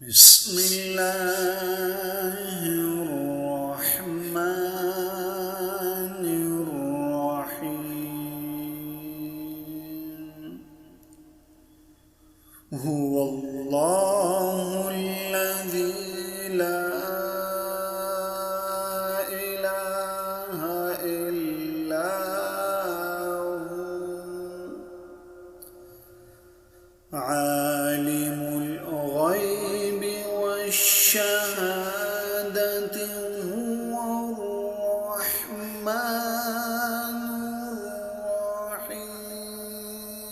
بسم الله الرحمن الرحيم هو الله الذي لا إله إلا هو عالم الغيب والشهادة هو الرحمن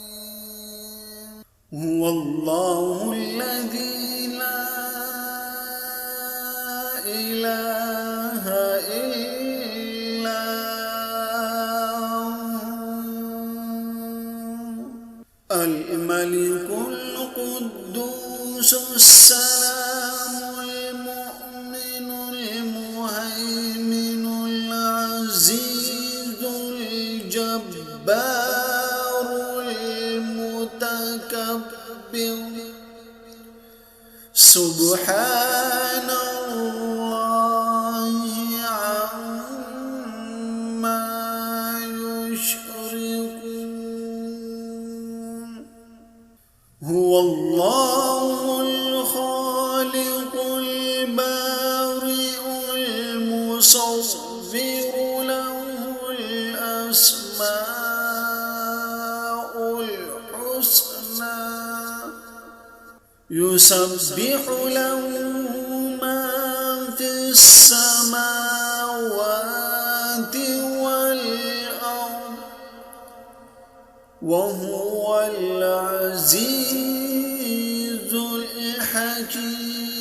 الرحيم هو الله الذي لا إله إلا هو الملك القدوس السلام المؤمن المهيمن العزيز الجبار المتكبر سبحان الله عما يشركون هو الله الخالق البارئ المصور له الأسماء الحسنى يسبح له ما في السماوات والأرض وهو العزيز الحكيم